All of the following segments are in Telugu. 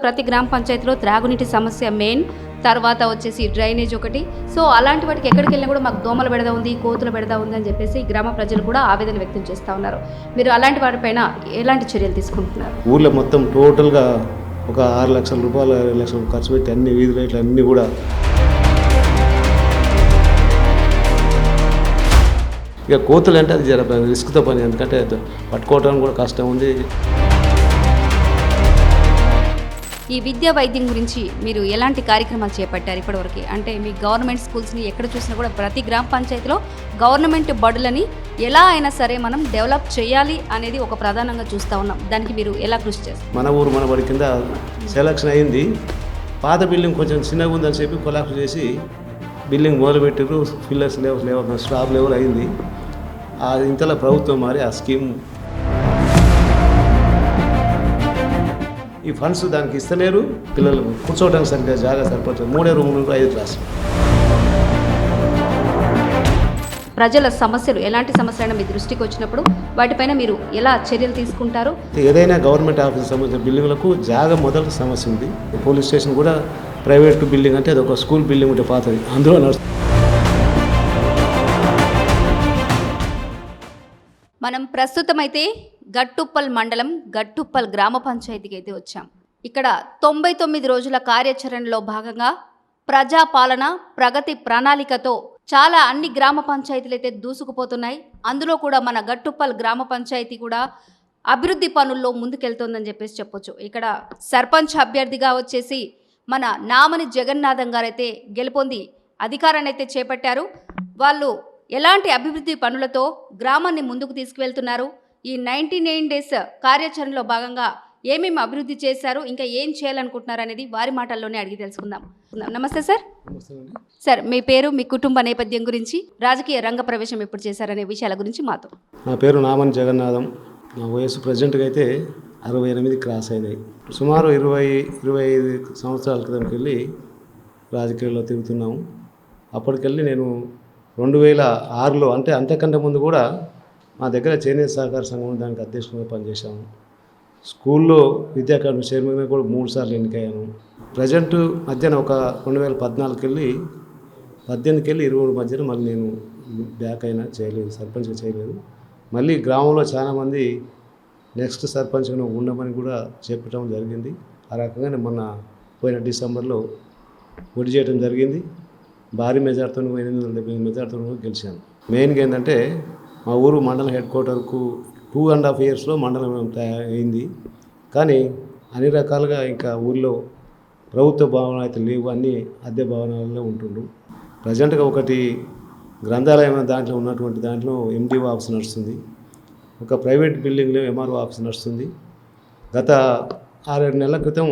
ప్రతి గ్రామ పంచాయతీలో త్రాగునీటి సమస్య మెయిన్, తర్వాత వచ్చేసి డ్రైనేజ్ ఒకటి. సో అలాంటి వాటికి ఎక్కడికి వెళ్ళినా కూడా మాకు దోమల బెడద ఉంది, కోతుల బెడద ఉంది అని చెప్పేసి గ్రామ ప్రజలు కూడా ఆవేదన వ్యక్తం చేస్తూ ఉన్నారు. మీరు అలాంటి వాటిపైన ఎలాంటి చర్యలు తీసుకుంటున్నారు? ఊళ్ళో మొత్తం టోటల్గా ఒక 6 లక్షల రూపాయలు 7 లక్షలు ఖర్చు పెట్టి అన్ని వీధి లైట్లు అన్నీ కూడా ఇక కోతులు అంటే అది జర రిస్క్తో పని, ఎందుకంటే పట్టుకోవడానికి కూడా కష్టం ఉంది. ఈ విద్యా వైద్యం గురించి మీరు ఎలాంటి కార్యక్రమాలు చేపట్టారు ఇప్పటివరకు? అంటే మీ గవర్నమెంట్ స్కూల్స్ని ఎక్కడ చూసినా కూడా ప్రతి గ్రామ పంచాయతీలో గవర్నమెంట్ బడులని ఎలా అయినా సరే మనం డెవలప్ చేయాలి అనేది ఒక ప్రధానంగా చూస్తూ ఉన్నాం. దానికి మీరు ఎలా కృషి చేస్తారు? మన ఊరు మన బడి కింద సెలక్షన్ అయింది. పాత బిల్డింగ్ కొంచెం చిన్నగా ఉందని చెప్పి కొలాప్స్ చేసి బిల్డింగ్ మొదలుపెట్టారు. పిల్లర్స్ లేవు స్లాబ్ లెవెల్ అయింది. ఇంతలో ప్రభుత్వం మారి ఆ స్కీమ్ ఈ ఫండ్స్ దానికి ఇస్తలేరు. పిల్లలు కూర్చోవడానికి సరిగ్గా జాగా సరిపోతుంది. 3 రూములు 5 క్లాసులు. ప్రజల సమస్యలు ఎలాంటి సమస్యలైనా మీ దృష్టికి వచ్చినప్పుడు వాటిపైన మీరు ఎలా చర్యలు తీసుకుంటారు? ఏదైనా గవర్నమెంట్ ఆఫీస్ సంబంధించిన బిల్డింగ్లకు జాగా మొదటి సమస్య ఉంది. పోలీస్ స్టేషన్ కూడా ప్రైవేట్ బిల్డింగ్, అంటే అది ఒక స్కూల్ బిల్డింగ్ ఉంటే పాతది, అందులో నడుస్తుంది. మనం ప్రస్తుతం అయితే గట్టుప్పల్ మండలం గట్టుప్పల్ గ్రామ పంచాయతీకి అయితే వచ్చాం. ఇక్కడ 99 రోజుల కార్యాచరణలో భాగంగా ప్రజాపాలన ప్రగతి ప్రణాళికతో చాలా అన్ని గ్రామ పంచాయతీలు అయితే దూసుకుపోతున్నాయి. అందులో కూడా మన గట్టుప్పల్ గ్రామ పంచాయతీ కూడా అభివృద్ధి పనుల్లో ముందుకెళ్తోందని చెప్పేసి చెప్పొచ్చు. ఇక్కడ సర్పంచ్ అభ్యర్థిగా వచ్చేసి మన నామని జగన్నాథం గారు అయితే గెలుపొంది అధికారాన్ని అయితే చేపట్టారు. వాళ్ళు ఎలాంటి అభివృద్ధి పనులతో గ్రామాన్ని ముందుకు తీసుకువెళ్తున్నారు, ఈ 99 డేస్ కార్యాచరణలో భాగంగా ఏమేమి అభివృద్ధి చేశారు, ఇంకా ఏం చేయాలనుకుంటున్నారు అనేది వారి మాటల్లోనే అడిగి తెలుసుకుందాం. నమస్తే సార్. సార్, మీ పేరు, మీ కుటుంబ నేపథ్యం గురించి, రాజకీయ రంగ ప్రవేశం ఎప్పుడు చేశారనే విషయాల గురించి మాతో. నా పేరు నామని జగన్నాథం. నా వయసు ప్రజెంట్గా అయితే 68 క్రాస్ అయినాయి. సుమారు 20-25 సంవత్సరాల క్రితంకి వెళ్ళి రాజకీయాల్లో తిరుగుతున్నాము. అప్పటికెళ్ళి నేను 2006లో, అంటే అంతకంటే ముందు కూడా మా దగ్గర చేనేత సహకార సంఘం దానికి అధ్యక్షుడిగా పనిచేశాము. స్కూల్లో విద్యా అకాడమీ చైర్మన్గా కూడా 3 సార్లు ఎన్నికయ్యాను. ప్రజెంట్ మధ్యన ఒక 2014 వెళ్ళి 18కి వెళ్ళి 23 మధ్యన మళ్ళీ నేను బ్యాక్ అయినా చేయలేదు, సర్పంచ్గా చేయలేదు. మళ్ళీ గ్రామంలో చాలామంది నెక్స్ట్ సర్పంచ్గా ఉండమని కూడా చెప్పడం జరిగింది. ఆ రకంగానే మొన్న పోయిన డిసెంబర్లో పోటీ చేయడం జరిగింది. భారీ మెజార్టీతో 870 మెజార్టీతో గెలిచాను. మెయిన్గా ఏంటంటే మా ఊరు మండలం హెడ్ క్వార్టర్కు 2.5 ఇయర్స్లో మండలం అయింది. కానీ అన్ని రకాలుగా ఇంకా ఊళ్ళో ప్రభుత్వ భవనాలు అయితే లేవు, అన్నీ అద్దె భవనాలలో ఉంటుండ్రు. ప్రజెంట్గా ఒకటి గ్రంథాలయం దాంట్లో ఉన్నటువంటి దాంట్లో ఎండిఓ ఆఫీస్ నడుస్తుంది. ఒక ప్రైవేట్ బిల్డింగ్లో ఎంఆర్ఓ ఆఫీస్ నడుస్తుంది. గత 6-7 నెలల క్రితం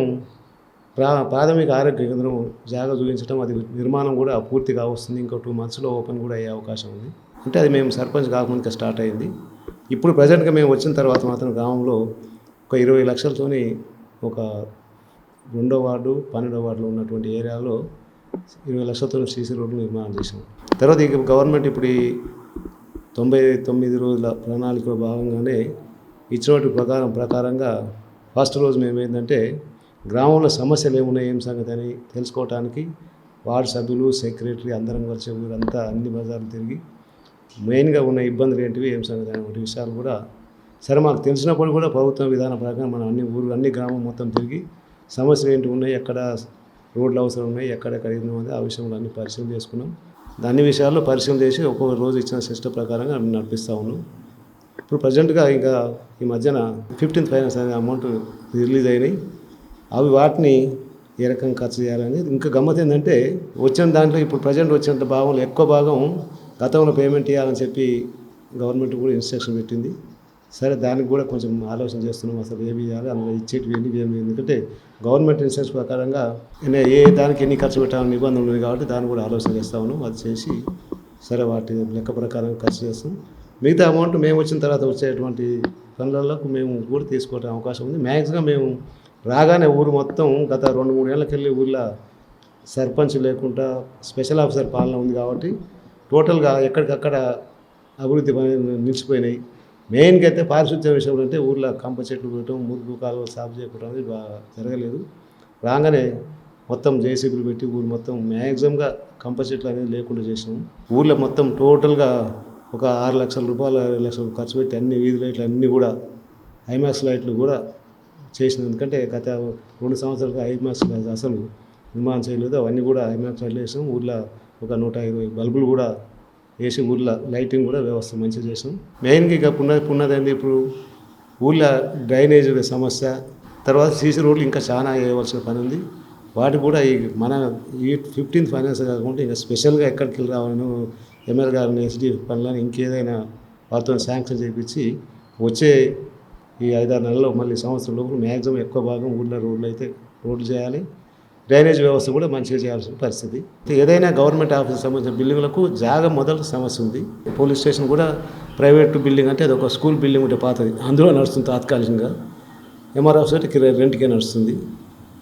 ప్రాథమిక ఆరోగ్య కేంద్రం జాగా చూపించడం, అది నిర్మాణం కూడా పూర్తిగా వస్తుంది. ఇంకో 2 మంత్స్లో ఓపెన్ కూడా అయ్యే అవకాశం ఉంది. అంటే అది మేము సర్పంచ్ కాకముందుగా స్టార్ట్ అయింది. ఇప్పుడు ప్రజెంట్గా మేము వచ్చిన తర్వాత మాత్రం గ్రామంలో ఒక 20 లక్షలతోని ఒక 2వ వార్డు 12వ వార్డులో ఉన్నటువంటి ఏరియాలో 20 లక్షలతో సీసీ రోడ్లు నిర్మాణం చేసాం. తర్వాత ఇక గవర్నమెంట్ ఇప్పుడు ఈ 99 రోజుల ప్రణాళికలో భాగంగానే ఇచ్చినటువంటి ప్రకారంగా ఫస్ట్ రోజు మేము ఏంటంటే గ్రామంలో సమస్యలు ఏమున్నాయి, ఏం సంగతి అని తెలుసుకోవడానికి వార్డు సభ్యులు, సెక్రటరీ అందరం కలిసి ఊరంతా అన్ని బజార్లు తిరిగి మెయిన్గా ఉన్న ఇబ్బందులు ఏంటివి, ఏం సంగతి అనే విషయాలు కూడా సరే మాకు తెలిసినప్పుడు కూడా ప్రభుత్వం విధానం ప్రకారం మనం అన్ని గ్రామం మొత్తం తిరిగి సమస్యలు ఏంటి ఉన్నాయి, ఎక్కడ రోడ్లు అవసరం ఉన్నాయి, ఎక్కడెక్కడ ఏమి ఉంది, ఆ విషయంలో అన్ని పరిశీలన చేసుకున్నాం. అన్ని విషయాల్లో పరిశీలన చేసి ఒక్కొక్క రోజు ఇచ్చిన సిస్టమ్ ప్రకారంగా నడిపిస్తూ ఉన్నాం. ఇప్పుడు ప్రజెంట్గా ఇంకా ఈ మధ్యన 15th ఫైనాన్స్ అనే అమౌంట్ రిలీజ్ అయినాయి. అవి వాటిని ఏ రకంగా ఖర్చు చేయాలని. ఇంకా గమ్మత్ ఏంటంటే వచ్చిన దాంట్లో ఇప్పుడు ప్రజెంట్ వచ్చిన భాగంలో ఎక్కువ భాగం గతంలో పేమెంట్ ఇవ్వాలని చెప్పి గవర్నమెంట్ కూడా ఇన్స్ట్రక్షన్ పెట్టింది. సరే, దానికి కూడా కొంచెం ఆలోచన చేస్తున్నాం, అసలు ఏమి ఇవ్వాలి, అందులో ఇచ్చేటివి ఏమి. ఎందుకంటే గవర్నమెంట్ ఇన్స్ట్రక్షన్ ప్రకారంగా ఏ దానికి ఎన్ని ఖర్చు పెట్టాలని నిబంధనలు ఉన్నాయి కాబట్టి దాన్ని కూడా ఆలోచన చేస్తూ ఉన్నాం. అది చేసి సరే వాటి లెక్క ప్రకారం ఖర్చు చేస్తాం. మిగతా అమౌంట్ మేము వచ్చిన తర్వాత వచ్చేటువంటి పనులకు మేము కూడా తీసుకోవడం అవకాశం ఉంది. మ్యాక్సిమం మేము రాగానే ఊరు మొత్తం గత 2-3 ఏళ్ళకి వెళ్ళి ఊళ్ళో సర్పంచ్ లేకుండా స్పెషల్ ఆఫీసర్ పాలన ఉంది కాబట్టి టోటల్గా ఎక్కడికక్కడ అభివృద్ధి నిలిచిపోయినాయి. మెయిన్గా అయితే పారిశుద్ధ్య విషయంలో అంటే ఊళ్ళో కంప చెట్లు పెట్టడం, మురుగు కాలువ సాగు చేయడం అనేది జరగలేదు. రాగానే మొత్తం జేసీబీలు పెట్టి ఊరు మొత్తం మ్యాక్సిమంగా కంప చెట్లు అనేది లేకుండా చేసినాం. ఊళ్ళో మొత్తం టోటల్గా ఒక 6 లక్షల రూపాయలు 5 లక్షలు ఖర్చు పెట్టి అన్ని వీధి లైట్లు అన్నీ కూడా ఐమాక్స్ లైట్లు కూడా చేసినాం. ఎందుకంటే గత 2 సంవత్సరాలుగా ఐమాక్స్ అసలు నిర్మాణం చేయలేదు. అవన్నీ కూడా ఐమాక్స్ లైట్లు వేసాం. ఊళ్ళో ఒక 120 బల్బులు కూడా వేసి ఊళ్ళో లైటింగ్ కూడా వ్యవస్థ మంచిగా చేసాం. మెయిన్గా ఇక పున్నది ఇప్పుడు ఊళ్ళో డ్రైనేజ్ సమస్య, తర్వాత సీసీ రోడ్లు ఇంకా చాలా వేయవలసిన పని ఉంది. వాటి కూడా ఈ 15th ఫైనాన్స్ కాకుండా ఇంకా స్పెషల్గా ఎక్కడికి రావాలను ఎమ్మెల్యే గారిని ఎస్డీ పనులను ఇంకేదైనా వాటితో శాంక్షన్ చేయించి వచ్చే ఈ 5-6 నెలల్లో మళ్ళీ సంవత్సరం లోపల మ్యాక్సిమం ఎక్కువ భాగం ఊళ్ళో రోడ్లు చేయాలి. డ్రైనేజ్ వ్యవస్థ కూడా మంచిగా చేయాల్సిన పరిస్థితి. ఏదైనా గవర్నమెంట్ ఆఫీస్ సంబంధించిన బిల్డింగ్లకు జాగా మొదలు సమస్య ఉంది. పోలీస్ స్టేషన్ కూడా ప్రైవేట్ బిల్డింగ్ అంటే అది ఒక స్కూల్ బిల్డింగ్ ఉంటే పాతది, అందులో నడుస్తుంది తాత్కాలికంగా. ఎంఆర్ ఆఫీస్ అంటే రెంట్కే నడుస్తుంది.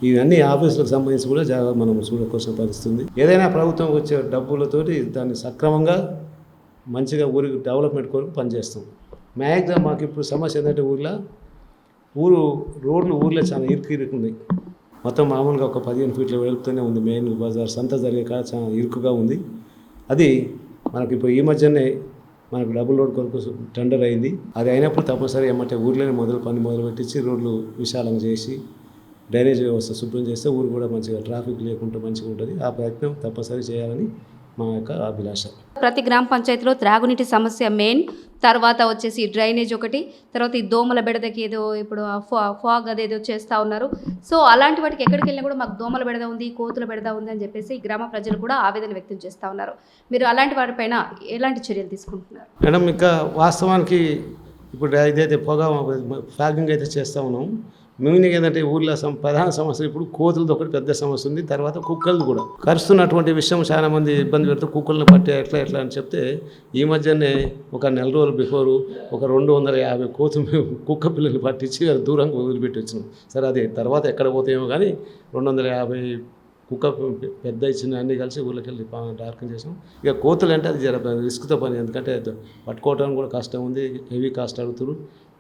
ఇవన్నీ ఆఫీసులకు సంబంధించి కూడా జాగా మనం చూడకోసం పరిస్థితుంది. ఏదైనా ప్రభుత్వం వచ్చే డబ్బులతోటి దాన్ని సక్రమంగా మంచిగా ఊరికి డెవలప్మెంట్ కొరకు పనిచేస్తాం. మ్యాక్సిమం మాకు ఇప్పుడు సమస్య ఏంటంటే ఊర్లో చాలా ఇరుకున్నాయి. మొత్తం మామూలుగా ఒక 15 ఫీట్ల వెలుపుతూనే ఉంది. మెయిన్ బజార్ సంత జరిగే కాడ చాలా ఇరుకుగా ఉంది. అది మనకి ఇప్పుడు ఈ మధ్యనే మనకు డబుల్ రోడ్ కొరకు టెండర్ అయింది. అది అయినప్పుడు తప్పనిసరి ఏమంటే ఊర్లోనే పని మొదలుపెట్టించి రోడ్లు విశాలంగా చేసి డ్రైనేజ్ వ్యవస్థ శుభ్రం చేస్తే ఊరు కూడా మంచిగా ట్రాఫిక్ లేకుండా మంచిగా ఉంటుంది. ఆ ప్రయత్నం తప్పనిసరి చేయాలని మా యొక్క అభిలాష. ప్రతి గ్రామ పంచాయతీలో త్రాగునీటి సమస్య మెయిన్, తర్వాత వచ్చేసి డ్రైనేజ్ ఒకటి, తర్వాత ఈ దోమల బెడదకి ఏదో ఇప్పుడు ఫాగ్ అదేదో చేస్తూ ఉన్నారు. సో అలాంటి వాటికి ఎక్కడికి వెళ్ళినా కూడా మాకు దోమల బెడద ఉంది, కోతుల బెడద ఉంది అని చెప్పేసి ఈ గ్రామ ప్రజలు కూడా ఆవేదన వ్యక్తం చేస్తూ ఉన్నారు. మీరు అలాంటి వాటిపైన ఎలాంటి చర్యలు తీసుకుంటున్నారు? మేడం, ఇంకా వాస్తవానికి ఇప్పుడు ఏదైతే ఫ్యాగింగ్ అయితే చేస్తూ ఉన్నాం, మెయిన్ ఏంటంటే ఊళ్ళో ప్రధాన సమస్య ఇప్పుడు కోతులది ఒకటి పెద్ద సమస్య ఉంది. తర్వాత కుక్కలది కూడా కరుస్తున్నటువంటి విషయం చాలా మంది ఇబ్బంది పెడుతూ కుక్కలను పట్టే ఎట్లా అని చెప్తే ఈ మధ్యనే ఒక నెల రోజులు బిఫోరు ఒక 250 కుక్క పిల్లలు పట్టించి దూరంగా వదిలిపెట్టి వచ్చినాం. సరే అదే తర్వాత ఎక్కడ పోతాయేమో కానీ 250 కుక్క పెద్ద చిన్న అన్నీ కలిసి ఊళ్ళకి వెళ్ళి డార్కన్ చేసాం. ఇక కోతులు అంటే అది రిస్క్తో పని, ఎందుకంటే పట్టుకోవడం కూడా కష్టం ఉంది, హెవీ కాస్ట్ అడుగుతారు.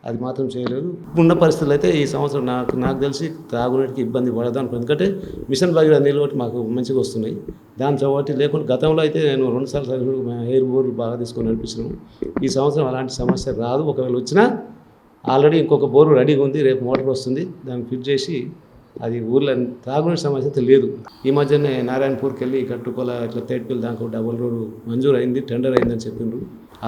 అది మాత్రం చేయలేదు. ఉన్న పరిస్థితులు అయితే ఈ సంవత్సరం నాకు తెలిసి తాగునీటికి ఇబ్బంది పడదు అనుకో, ఎందుకంటే మిషన్ భగీరథ నీళ్ళు ఒకటి మాకు మంచిగా వస్తున్నాయి. దాంతో ఒకటి లేకుండా గతంలో అయితే నేను 2 సార్లు ఎయిర్ బోర్లు బాగా తీసుకొని నడిపించినాను. ఈ సంవత్సరం అలాంటి సమస్య రాదు. ఒకవేళ వచ్చినా ఆల్రెడీ ఇంకొక బోరు రెడీగా ఉంది, రేపు మోటార్ వస్తుంది, దాన్ని ఫిట్ చేసి అది ఊర్లో తాగునీటి సమస్య అయితే లేదు. ఈ మధ్యనే నారాయణపూర్కి వెళ్ళి కట్టుకోల ఇట్లా తేట్పల్లి దాకా డబుల్ రోడ్డు మంజూరు అయింది, టెండర్ అయిందని చెప్పిండ్రు.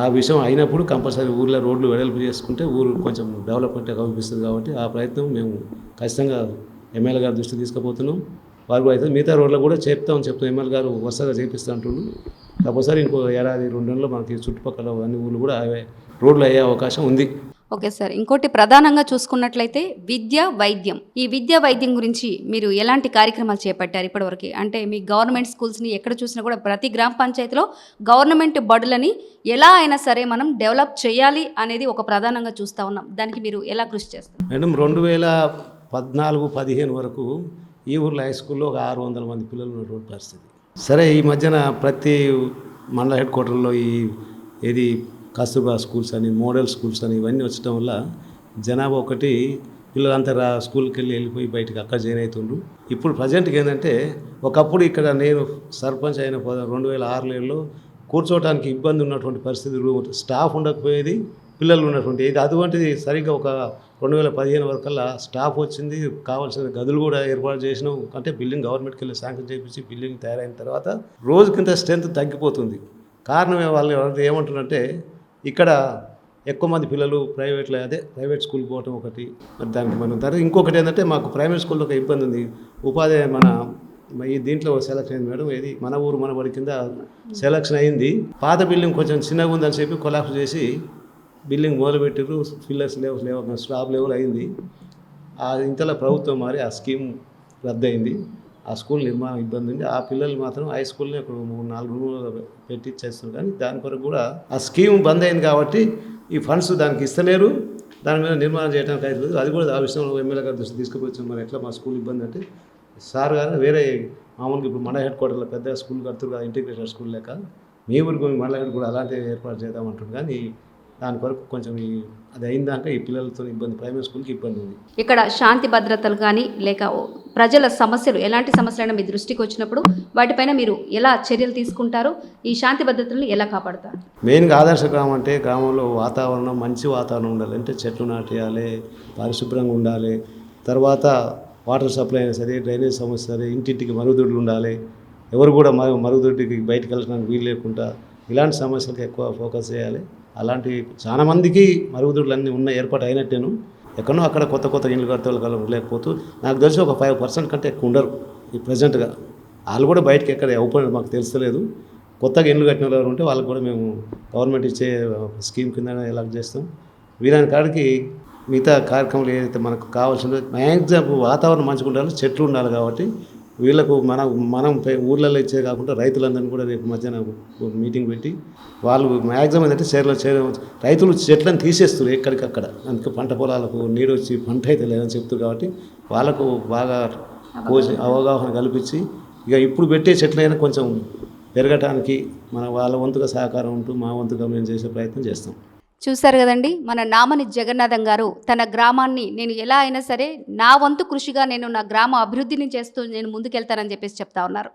ఆ విషయం అయినప్పుడు కంపల్సరీ ఊర్లో రోడ్లు వెడల్పు చేసుకుంటే ఊరు కొంచెం డెవలప్మెంట్ కనిపిస్తుంది. కాబట్టి ఆ ప్రయత్నం మేము ఖచ్చితంగా ఎమ్మెల్యే గారి దృష్టికి తీసుకుపోతున్నాం. వారు అయితే మిగతా రోడ్లు కూడా చెప్తాం ఎమ్మెల్యే గారు వరుసగా చేపిస్తూ అంటున్నారు. తప్పనిసరి ఇంకో 1-2 నెలల్లో మనకి చుట్టుపక్కల అన్ని ఊళ్ళు కూడా రోడ్లు అయ్యే అవకాశం ఉంది. ఓకే సార్, ఇంకోటి ప్రధానంగా చూసుకున్నట్లయితే వైద్యం. ఈ వైద్యం గురించి మీరు ఎలాంటి కార్యక్రమాలు చేపట్టారు ఇప్పటివరకు? అంటే మీ గవర్నమెంట్ స్కూల్స్ని ఎక్కడ చూసినా కూడా ప్రతి గ్రామ పంచాయతీలో గవర్నమెంట్ బడులని ఎలా అయినా సరే మనం డెవలప్ చేయాలి అనేది ఒక ప్రధానంగా చూస్తూ ఉన్నాం. దానికి మీరు ఎలా కృషి చేస్తారు? మేడం, 2014-15 వరకు ఈ ఊర్లో హై స్కూల్లో ఒక 600 మంది పిల్లలు ఉన్నటువంటి పరిస్థితి. సరే, ఈ మధ్యన ప్రతి మండల హెడ్ క్వార్టర్లో ఏది కస్తూర్బా స్కూల్స్ అని, మోడల్ స్కూల్స్ అని ఇవన్నీ వచ్చడం వల్ల జనాభా ఒకటి పిల్లలంతా స్కూల్కి వెళ్ళిపోయి బయటకు అక్కడ జాయిన్ అవుతుండ్రు. ఇప్పుడు ప్రజెంట్గా ఏంటంటే ఒకప్పుడు ఇక్కడ నేను సర్పంచ్ అయిన 2006లో కూర్చోవడానికి ఇబ్బంది ఉన్నటువంటి పరిస్థితి, స్టాఫ్ ఉండకపోయేది, పిల్లలు ఉన్నటువంటి ఇది అటువంటిది సరిగ్గా ఒక 2015 వరకల్లా స్టాఫ్ వచ్చింది, కావాల్సిన గదులు కూడా ఏర్పాటు చేసినాం. అంటే బిల్డింగ్ గవర్నమెంట్కి వెళ్ళి శాంక్షన్ చేయించి బిల్డింగ్ తయారైన తర్వాత రోజుకింత స్ట్రెంత్ తగ్గిపోతుంది. కారణం వాళ్ళు ఏమంటారంటే ఇక్కడ ఎక్కువ మంది పిల్లలు ప్రైవేట్ స్కూల్కి పోవటం ఒకటి, మరి దానికి మనం తర్వాత ఇంకొకటి ఏంటంటే మాకు ప్రైవేట్ స్కూల్లో ఒక ఇబ్బంది ఉంది. ఉపాధి ఈ దీంట్లో సెలక్షన్ అయింది మేడం, ఏది మన ఊరు మన బడి కింద సెలక్షన్ అయింది. పాత బిల్డింగ్ కొంచెం చిన్నగా ఉందని చెప్పి కొలాప్స్ చేసి బిల్డింగ్ మొదలుపెట్టారు. పిల్లర్స్ లేవు, స్లాబ్ లెవెల్ అయింది. ఇంతలో ప్రభుత్వం మారి ఆ స్కీమ్ రద్దయింది. ఆ స్కూల్ నిర్మాణం ఇబ్బంది ఉంది. ఆ పిల్లలు మాత్రం హై స్కూల్ని ఇప్పుడు 3-4 రూములు పెట్టి చేస్తున్నారు. కానీ దాని కొరకు కూడా ఆ స్కీమ్ బంద్ అయింది కాబట్టి ఈ ఫండ్స్ దానికి ఇస్తలేరు. దాని మీద నిర్మాణం చేయడానికి అవుతుంది. అది కూడా ఆ విషయంలో ఎమ్మెల్యే గారి దృష్టి తీసుకుపోవచ్చు. మరి ఎట్లా మా స్కూల్ ఇబ్బంది అంటే సార్ గారు వేరే మామూలుగా ఇప్పుడు మండల హెడ్ క్వార్టర్లో పెద్ద స్కూల్ కడుతున్నారు కదా, ఇంటిగ్రేటెడ్ స్కూల్ లేక మీ ఊరికి మండల హెడ్ కూడా అలాంటి ఏర్పాటు చేద్దామంటుంది. కానీ దాని కొరకు కొంచెం అది అయిందాక ఈ పిల్లలతో ఇబ్బంది, ప్రైమరీ స్కూల్కి ఇబ్బంది ఉంది. ఇక్కడ శాంతి భద్రతలు కానీ లేక ప్రజల సమస్యలు ఎలాంటి సమస్యలైనా మీ దృష్టికి వచ్చినప్పుడు వాటిపైన మీరు ఎలా చర్యలు తీసుకుంటారు, ఈ శాంతి భద్రతలను ఎలా కాపాడుతారు? మెయిన్గా ఆదర్శ గ్రామం అంటే గ్రామంలో వాతావరణం మంచి వాతావరణం ఉండాలి. అంటే చెట్లు నాటేయాలి, పరిశుభ్రంగా ఉండాలి. తర్వాత వాటర్ సప్లై అయినా సరే, డ్రైనేజ్ సమస్య సరే, ఇంటింటికి మరుగుదొడ్లు ఉండాలి. ఎవరు కూడా మరుగుదొడ్డికి బయటకు వెళ్ళడానికి వీలు లేకుండా ఇలాంటి సమస్యలకు ఎక్కువ ఫోకస్ చేయాలి. అలాంటి చాలా మందికి మరుగుదొడ్లు అన్నీ ఉన్న ఏర్పాటు అయినట్టేను. ఎక్కడో అక్కడ కొత్త కొత్త ఇళ్ళు కడితే లేకపోతూ నాకు తెలిసి ఒక 5% కంటే ఎక్కువ ఉండరు ఈ ప్రజెంట్గా. వాళ్ళు కూడా బయటకు ఎక్కడ ఓపెన్ మాకు తెలుస్తలేదు. కొత్తగా ఇళ్ళు కట్టిన వాళ్ళు ఉంటే వాళ్ళకి కూడా మేము గవర్నమెంట్ ఇచ్చే స్కీమ్ కింద ఎలాగ చేస్తాం. వీరాని కాడికి మిగతా కార్యక్రమాలు ఏదైతే మనకు కావాల్సిందో మ్యాక్సిమం వాతావరణం మంచిగా ఉండాలి, చెట్లు ఉండాలి. కాబట్టి వీళ్ళకు మనం ఊర్లలో ఇచ్చే కాకుండా రైతులందరినీ కూడా రేపు మధ్యాహ్నం మీటింగ్ పెట్టి వాళ్ళు మ్యాక్సిమం ఏంటంటే రైతులు చెట్లను తీసేస్తారు ఎక్కడికక్కడ. అందుకే పంట పొలాలకు నీరు వచ్చి పంట అయితే లేదని చెప్తారు. కాబట్టి వాళ్ళకు బాగా అవగాహన కల్పించి ఇక ఇప్పుడు పెట్టే చెట్లైనా కొంచెం పెరగటానికి వాళ్ళ వంతుగా సహకారం ఉంటూ మా వంతుగా మేము చేసే ప్రయత్నం చేస్తాం. చూశారు కదండి, మన నామని జగన్నాథం గారు తన గ్రామాన్ని నేను ఎలా అయినా సరే నా వంతు కృషిగా నేను నా గ్రామ అభివృద్ధిని చేస్తూ నేను ముందుకెళ్తానని చెప్పేసి చెప్తా ఉన్నారు.